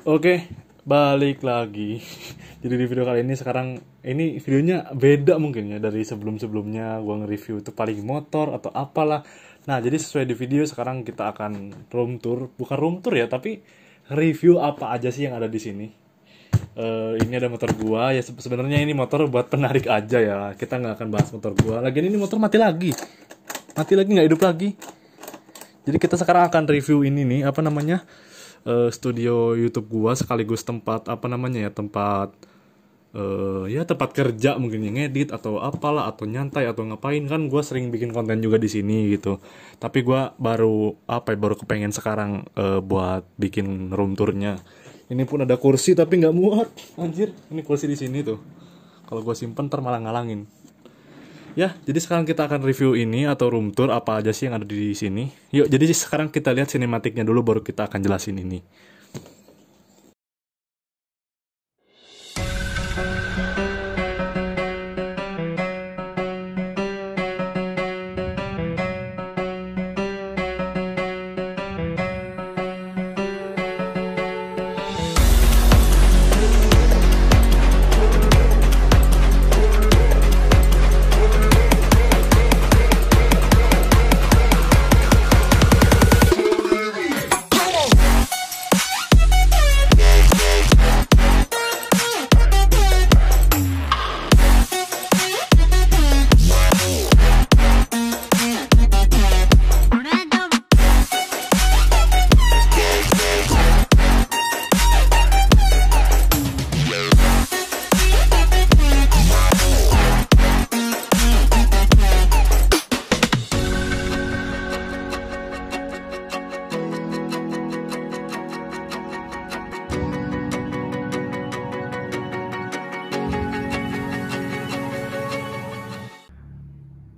Oke, balik lagi. Jadi di video kali ini ini videonya beda mungkin ya dari sebelum-sebelumnya gua nge-review itu paling motor atau apalah. Nah, jadi sesuai di video sekarang kita akan room tour, bukan room tour ya, tapi review apa aja sih yang ada di sini. Ini ada motor gua ya, sebenarnya ini motor buat penarik aja ya. Kita nggak akan bahas motor gua. Lagian ini motor mati lagi nggak hidup lagi. Jadi kita sekarang akan review ini nih, apa namanya, studio YouTube gua sekaligus tempat tempat tempat kerja mungkin, yang ngedit atau apalah, atau nyantai atau ngapain. Kan gua sering bikin konten juga di sini gitu, tapi gua baru kepengen sekarang buat bikin room tournya. Ini pun ada kursi tapi nggak muat, anjir. Ini kursi di sini tuh, kalau gua simpen ntar malah ngalangin. Ya, jadi sekarang kita akan review ini atau room tour apa aja sih yang ada di sini. Yuk, jadi sekarang kita lihat sinematiknya dulu, baru kita akan jelasin ini.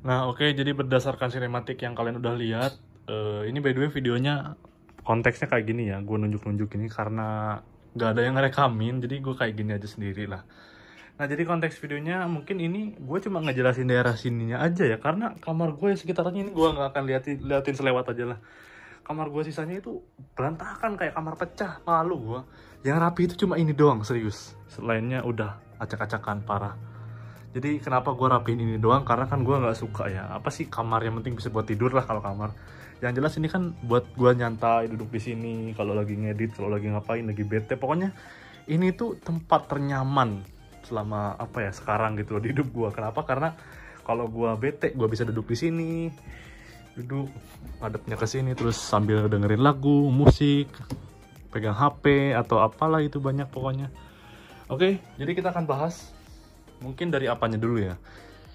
Nah, oke, jadi berdasarkan sinematik yang kalian udah lihat, ini by the way videonya konteksnya kayak gini ya. Gue nunjuk-nunjuk ini karena gak ada yang ngerekamin, jadi gue kayak gini aja sendiri lah. Nah, jadi konteks videonya mungkin ini gue cuma ngejelasin daerah sininya aja ya, karena kamar gue sekitarnya ini gue gak akan liatin selewat aja lah. Kamar gue sisanya itu berantakan kayak kamar pecah, malu gue. Yang rapi itu cuma ini doang, serius. Selainnya udah acak-acakan parah. Jadi kenapa gue rapiin ini doang, karena kan gue nggak suka ya, apa sih kamar, yang penting bisa buat tidur lah kalau kamar. Yang jelas ini kan buat gue nyantai, duduk di sini kalau lagi ngedit, kalau lagi ngapain, lagi bete. Pokoknya ini tuh tempat ternyaman selama sekarang gitu loh di hidup gue. Kenapa? Karena kalau gue bete, gue bisa duduk di sini, duduk ngadepnya ke sini, terus sambil dengerin lagu, musik, pegang HP atau apalah itu, banyak pokoknya. Oke, jadi kita akan bahas mungkin dari apanya dulu ya.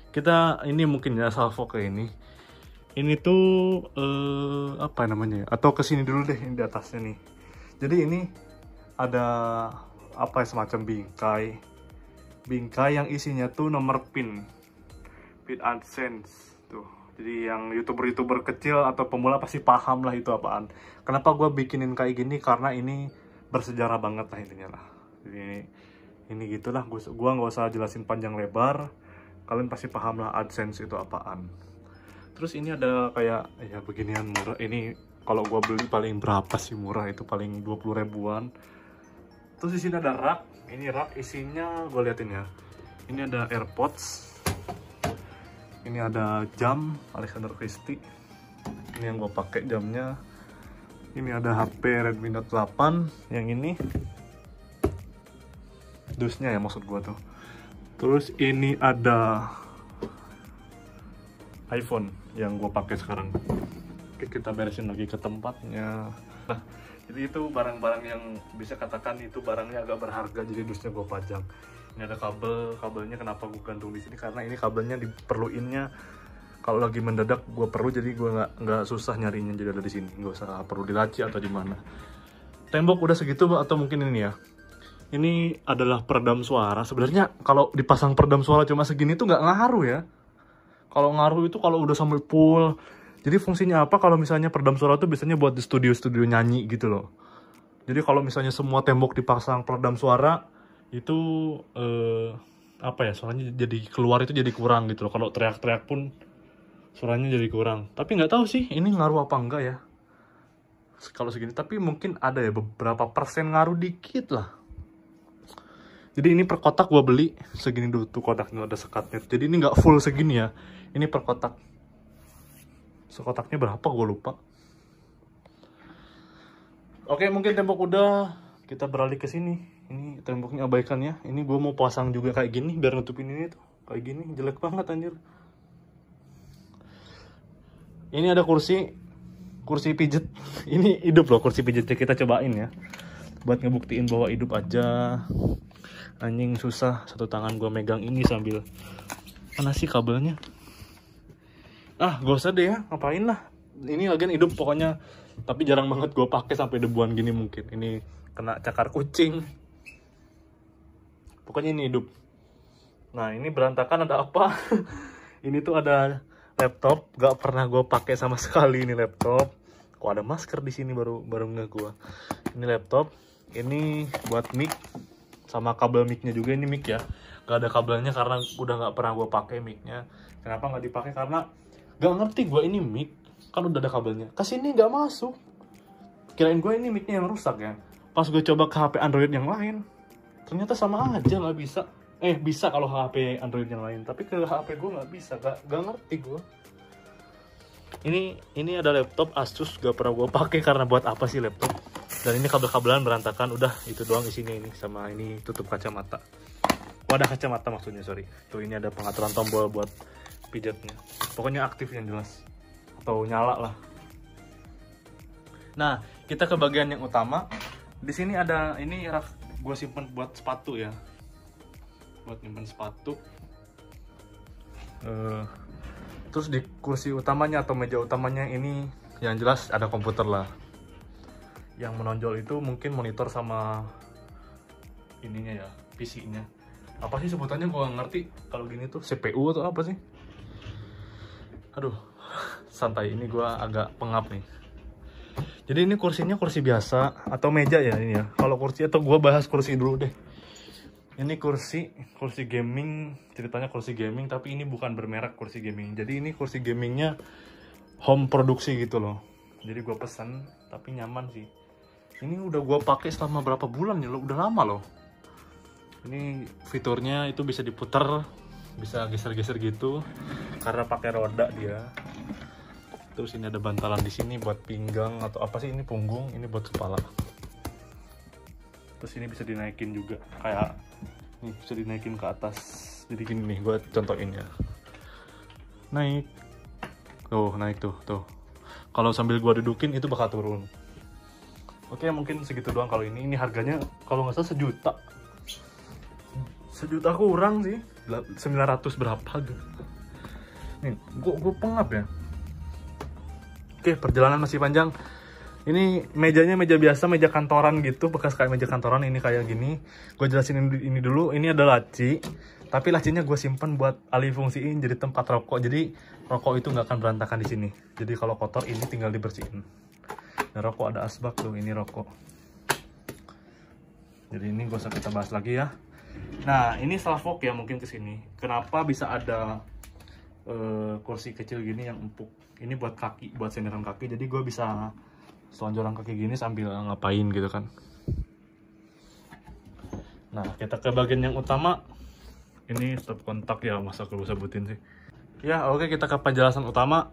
Kita ini mungkin ya salvo ke ini. Ini tuh apa namanya ya? Atau ke sini dulu deh, ini di atasnya nih. Jadi ini ada semacam bingkai yang isinya tuh nomor pin AdSense tuh. Jadi yang youtuber kecil atau pemula pasti paham lah itu apaan. Kenapa gue bikinin kayak gini? Karena ini bersejarah banget lah intinya lah. Jadi ini gitulah, gua nggak usah jelasin panjang lebar, kalian pasti paham lah AdSense itu apaan. Terus ini ada kayak ya beginian murah. Ini kalau gua beli paling berapa sih murah, itu paling 20 ribuan. Terus di sini ada rak. Ini rak isinya gue liatin ya. Ini ada AirPods. Ini ada jam Alexander Christie. Ini yang gue pakai jamnya. Ini ada HP Redmi Note 8. Yang ini dusnya ya, maksud gua tuh. Terus ini ada iPhone yang gua pakai sekarang. Oke, kita beresin lagi ke tempatnya. Nah, jadi itu barang-barang yang bisa katakan itu barangnya agak berharga, jadi dusnya gua pajang. Ini ada kabelnya kenapa gua gantung di sini, karena ini kabelnya diperluinnya kalau lagi mendadak gua perlu, jadi gua nggak susah nyarinya, jadi ada di sini, nggak usah perlu dilaci atau di mana. Tembok udah segitu, atau mungkin ini ya. Ini adalah peredam suara. Sebenarnya kalau dipasang peredam suara cuma segini tuh nggak ngaruh ya. Kalau ngaruh itu kalau udah sampai full. Jadi fungsinya apa? Kalau misalnya peredam suara tuh biasanya buat di studio-studio nyanyi gitu loh. Jadi kalau misalnya semua tembok dipasang peredam suara, itu suaranya jadi keluar itu jadi kurang gitu loh. Kalau teriak-teriak pun suaranya jadi kurang. Tapi nggak tahu sih ini ngaruh apa enggak ya. kalau segini, tapi mungkin ada ya beberapa persen ngaruh dikit lah. Jadi ini per kotak gue beli segini dulu tuh kotaknya, ada sekatnya. Jadi ini nggak full segini ya, ini per kotak. Sekotaknya berapa gue lupa. Oke, mungkin tembok udah, kita beralih ke sini. Ini temboknya abaikan ya. Ini gue mau pasang juga kayak gini biar nutupin ini tuh. Kayak gini jelek banget anjir. Ini ada kursi pijet. Ini hidup loh kursi pijetnya, kita cobain ya. Buat ngebuktiin bahwa hidup aja. Anjing susah, satu tangan gue megang ini sambil, mana sih kabelnya? Ah, gak usah deh ya, ngapain lah. Ini lagian hidup pokoknya, tapi jarang banget gue pakai sampai debuan gini mungkin. Ini kena cakar kucing. Pokoknya ini hidup. Nah, ini berantakan ada apa? Ini tuh ada laptop, gak pernah gue pakai sama sekali ini laptop. Kok ada masker di sini baru nge gue. Ini laptop, ini buat mic. Sama kabel mic-nya juga, ini mic ya, gak ada kabelnya karena udah gak pernah gue pakai mic-nya. Kenapa nggak dipakai? Karena gak ngerti gue ini mic kan udah ada kabelnya, kesini nggak masuk. Kirain gue ini mic-nya yang rusak ya. Pas gue coba ke HP Android yang lain, ternyata sama aja, nggak bisa. Bisa kalau HP Android yang lain, tapi ke HP gue nggak bisa, gak ngerti gue. Ini ada laptop Asus, gak pernah gue pakai karena buat apa sih laptop. Dan ini kabel-kabelan berantakan, udah itu doang isinya ini. Sama ini tutup kacamata, wadah kacamata maksudnya, sorry. Tuh ini ada pengaturan tombol buat pijatnya. Pokoknya aktif yang jelas, atau nyala lah. Nah, kita ke bagian yang utama. Di sini ada ini rak gue simpen buat sepatu ya, buat nyimpen sepatu. Terus di kursi utamanya atau meja utamanya ini yang jelas ada komputer lah. Yang menonjol itu mungkin monitor sama ininya ya, PC-nya. Apa sih sebutannya gue gak ngerti. Kalau gini tuh CPU atau apa sih? Aduh, santai, ini gue agak pengap nih. Jadi ini kursinya kursi biasa atau meja ya ini ya. Kalau kursi, atau gue bahas kursi dulu deh. Ini kursi gaming, ceritanya kursi gaming, tapi ini bukan bermerek kursi gaming. Jadi ini kursi gamingnya home produksi gitu loh. Jadi gue pesan, tapi nyaman sih. Ini udah gue pakai selama berapa bulan ya, udah lama loh. Ini fiturnya itu bisa diputar, bisa geser-geser gitu, karena pakai roda dia. Terus ini ada bantalan di sini buat pinggang atau apa sih, ini punggung, ini buat kepala. Terus ini bisa dinaikin juga, kayak ini bisa dinaikin ke atas. Jadi gini nih, gue contohin ya. Naik, tuh naik tuh. Kalau sambil gue dudukin itu bakal turun. Oke, mungkin segitu doang kalau ini. Ini harganya kalau nggak salah sejuta kurang sih, 900 berapa gitu. Nih, gue pengap ya. Oke, perjalanan masih panjang. Ini mejanya meja biasa, meja kantoran gitu, bekas kayak meja kantoran. Ini kayak gini. Gue jelasin ini dulu. Ini ada laci, tapi lacinya gue simpan buat alih fungsiin jadi tempat rokok. Jadi rokok itu nggak akan berantakan di sini. Jadi kalau kotor ini tinggal dibersihin. Nah, rokok ada asbak tuh, ini rokok. Jadi ini gak usah kita bahas lagi ya. Nah, ini salfok ya mungkin kesini. Kenapa bisa ada kursi kecil gini yang empuk? Ini buat kaki, buat senderan kaki. Jadi gue bisa selonjoran kaki gini sambil ngapain gitu kan. Nah, kita ke bagian yang utama. Ini stop kontak ya, masa gue sebutin sih. Ya, oke, kita ke penjelasan utama.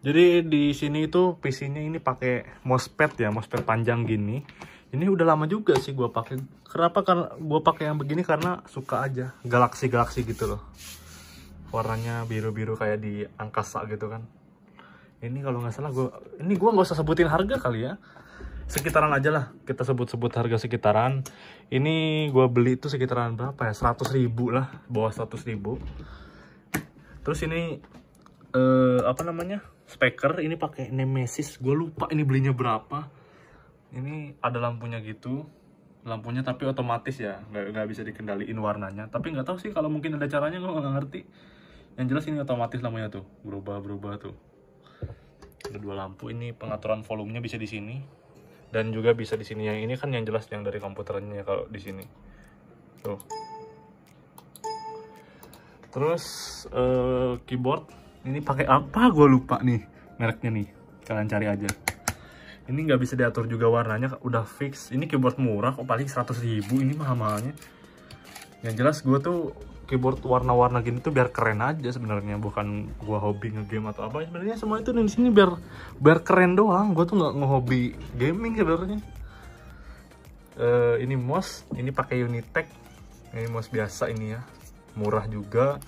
Jadi di sini itu PC-nya ini pakai mousepad ya, mousepad panjang gini. Ini udah lama juga sih gue pakai. Kenapa? Karena gue pakai yang begini karena suka aja, galaksi gitu loh. Warnanya biru-biru kayak di angkasa gitu kan. Ini kalau nggak salah gue nggak usah sebutin harga kali ya. Sekitaran aja lah, kita sebut harga sekitaran. Ini gue beli itu sekitaran berapa ya? 100.000 lah, bawah 100.000. Terus ini apa namanya? Speaker ini pakai Nemesis, gue lupa ini belinya berapa. Ini ada lampunya gitu, lampunya tapi otomatis ya, nggak bisa dikendaliin warnanya. Tapi nggak tahu sih, kalau mungkin ada caranya gue nggak ngerti. Yang jelas ini otomatis lampunya tuh, berubah tuh. Ada dua lampu, ini pengaturan volumenya bisa di sini, dan juga bisa di sini. Yang ini kan yang jelas yang dari komputernya kalau di sini. Tuh. Terus keyboard ini pakai apa gue lupa nih mereknya nih, kalian cari aja. Ini nggak bisa diatur juga warnanya, udah fix. Ini keyboard murah kok, paling 100.000 ini mahal-mahalnya. Yang jelas gue tuh keyboard warna-warna gini tuh biar keren aja sebenarnya, bukan gue hobi ngegame atau apa. Sebenarnya semua itu di sini biar keren doang. Gue tuh nggak ngehobi gaming sebenarnya. Ini mouse, ini pakai Unitech. Ini mouse biasa ini ya, murah juga.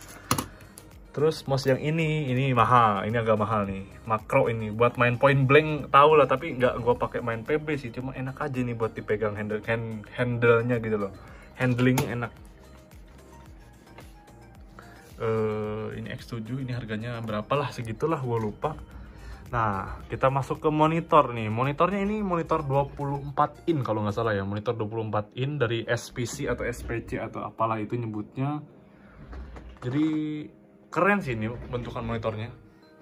Terus mouse yang ini mahal, ini agak mahal nih, makro ini buat main point blank tahu lah, tapi nggak gue pakai main PB sih, cuma enak aja nih buat dipegang handle-nya gitu loh, handlingnya enak. Ini X7, ini harganya berapa lah, segitulah gue lupa. Nah, kita masuk ke monitor nih. Monitornya ini monitor 24 in kalau nggak salah ya, monitor 24 in dari SPC atau SPC atau apalah itu nyebutnya. Jadi keren sih ini bentukan monitornya.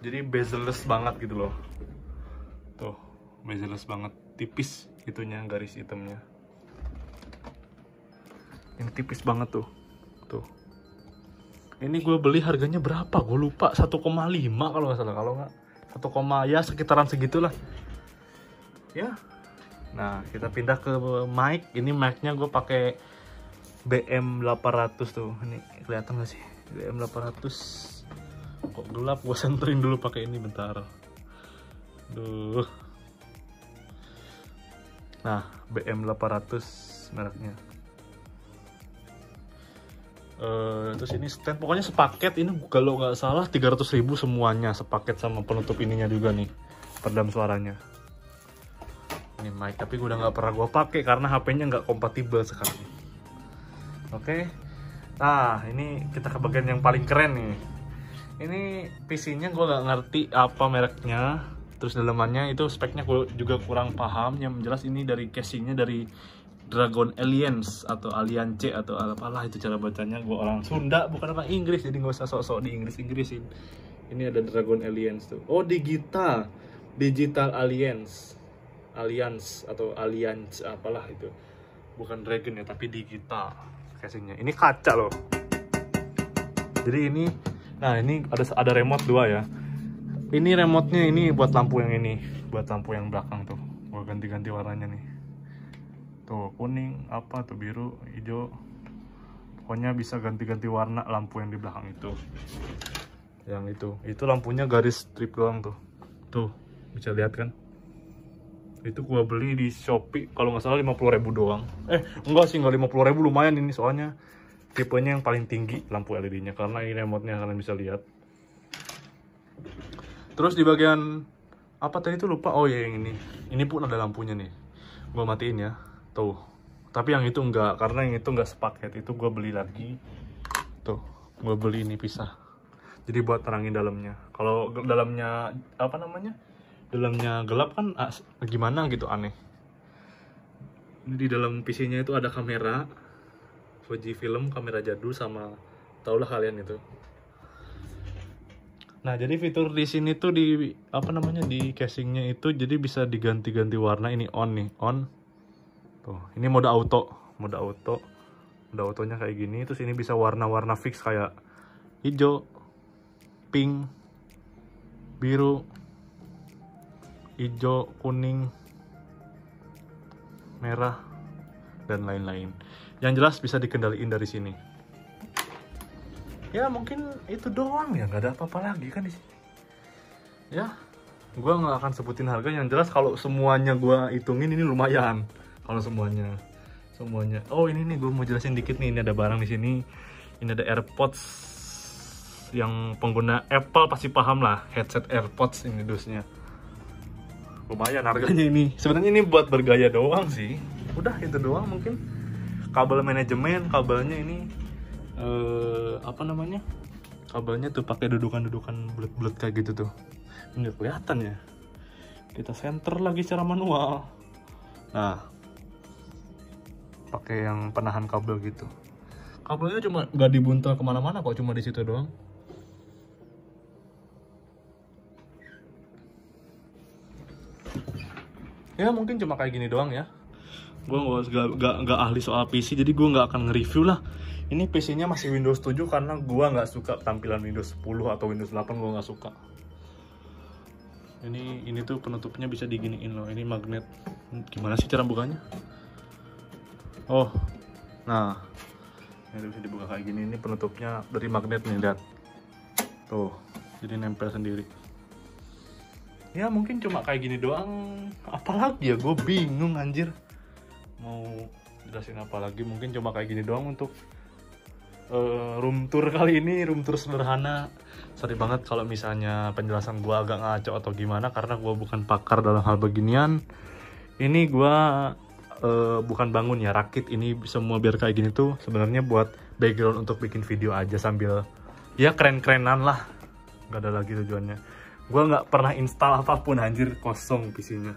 Jadi bezel-less banget gitu loh. Tuh, bezel-less banget, tipis itunya, garis hitamnya. Ini tipis banget tuh. Tuh. Ini gue beli harganya berapa? Gue lupa, 1,5 kalau nggak salah. Kalau nggak 1, ya sekitaran segitulah. Ya. Nah, kita pindah ke mic. Ini mic-nya gue pakai BM800 tuh. Ini kelihatan nggak sih? BM800. Kok gelap? Gue senterin dulu pakai ini bentar. Duh. Nah, BM800 mereknya. Terus ini stand, pokoknya sepaket ini kalau nggak salah 300.000 semuanya, sepaket sama penutup ininya juga nih, peredam suaranya. Ini mic, tapi udah nggak pernah gue pakai karena HP-nya nggak kompatibel sekarang. Oke. Nah, ini kita ke bagian yang paling keren nih. Ini PC-nya gue nggak ngerti apa mereknya, terus dalamannya itu speknya gue juga kurang paham. Yang jelas ini dari casingnya dari Dragon Alliance atau Alliance atau apalah itu cara bacanya. Gue orang Sunda bukan orang Inggris, jadi nggak usah sok-sok di Inggrisin. Ini ada Dragon Alliance tuh. Oh, Digital Alliance atau Alliance apalah itu. Bukan Dragon ya, tapi Digital casingnya. Ini kaca loh. Jadi ini, nah ini ada remote 2 ya. Ini remote-nya ini buat lampu yang ini, buat lampu yang belakang tuh. Gue ganti-ganti warnanya nih. Tuh kuning, apa tuh biru, hijau. Pokoknya bisa ganti-ganti warna lampu yang di belakang itu. Yang itu lampunya garis strip doang tuh. Tuh, bisa lihat kan? Itu gua beli di Shopee kalau nggak salah 50.000 doang. Enggak sih, nggak 50.000, lumayan ini soalnya tipenya yang paling tinggi lampu LED-nya, karena ini remote-nya kalian bisa lihat. Terus di bagian apa tadi tuh lupa. Oh ya, yang ini. Ini pun ada lampunya nih. Gua matiin ya. Tuh. Tapi yang itu enggak, karena yang itu enggak sepaket. Itu gue beli lagi. Tuh, gue beli ini pisah. Jadi buat terangin dalamnya. Kalau dalamnya apa namanya? Dalamnya gelap kan gimana gitu, aneh. Di dalam PC-nya itu ada kamera Fujifilm, kamera jadul, sama taulah kalian itu. Nah, jadi fitur di sini tuh di apa namanya, di casingnya itu jadi bisa diganti-ganti warna. Ini on nih, on. Tuh, ini mode auto. Mode autonya kayak gini. Terus ini bisa warna-warna fix kayak hijau, pink, biru, hijau, kuning, merah, dan lain-lain. Yang jelas bisa dikendaliin dari sini. Ya mungkin itu doang ya, nggak ada apa-apa lagi kan di sini. Ya, gue nggak akan sebutin harga. Yang jelas kalau semuanya gue hitungin ini lumayan. Kalau semuanya. Oh, ini nih gue mau jelasin dikit nih. Ini ada barang di sini. Ini ada AirPods. Yang pengguna Apple pasti paham lah, headset AirPods ini dusnya. Lumayan harganya ini. Sebenarnya ini buat bergaya doang sih. Udah itu doang mungkin. Kabel manajemen, kabelnya ini apa namanya? Kabelnya tuh pakai dudukan-dudukan bulat-bulat kayak gitu tuh. Ini kelihatan ya. Kita center lagi secara manual. Nah, pakai yang penahan kabel gitu. Kabelnya cuma nggak dibuntel kemana-mana kok, cuma di situ doang. Ya mungkin cuma kayak gini doang ya. Gue nggak ahli soal PC, jadi gue nggak akan nge-review lah. Ini PC-nya masih Windows 7 karena gue nggak suka tampilan Windows 10 atau Windows 8, gue nggak suka. Ini tuh penutupnya bisa diginiin loh. Ini magnet. Gimana sih cara bukanya? Oh, nah ini bisa dibuka kayak gini. Ini penutupnya dari magnet nih, lihat tuh, jadi nempel sendiri. Ya mungkin cuma kayak gini doang. Apalagi ya, gue bingung anjir mau jelasin apa lagi. Mungkin cuma kayak gini doang untuk room tour kali ini, room tour sederhana. Sorry banget kalau misalnya penjelasan gue agak ngaco atau gimana, karena gue bukan pakar dalam hal beginian. Ini gue bukan bangun ya, rakit ini semua biar kayak gini tuh sebenarnya buat background untuk bikin video aja sambil ya keren-kerenan lah. Gak ada lagi tujuannya. Gue nggak pernah install apapun anjir, kosong PC-nya.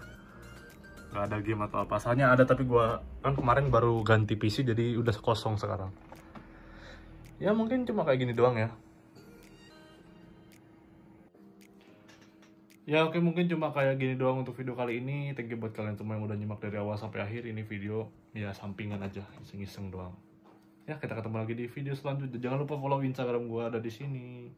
Gak ada game atau apa. Asalnya ada tapi gue kan kemarin baru ganti PC jadi udah kosong sekarang. Ya mungkin cuma kayak gini doang ya. Ya oke, mungkin cuma kayak gini doang untuk video kali ini. Thank you buat kalian semua yang udah nyimak dari awal sampai akhir. Ini video ya sampingan aja, iseng-iseng doang. Ya kita ketemu lagi di video selanjutnya. Jangan lupa follow Instagram gue ada di sini.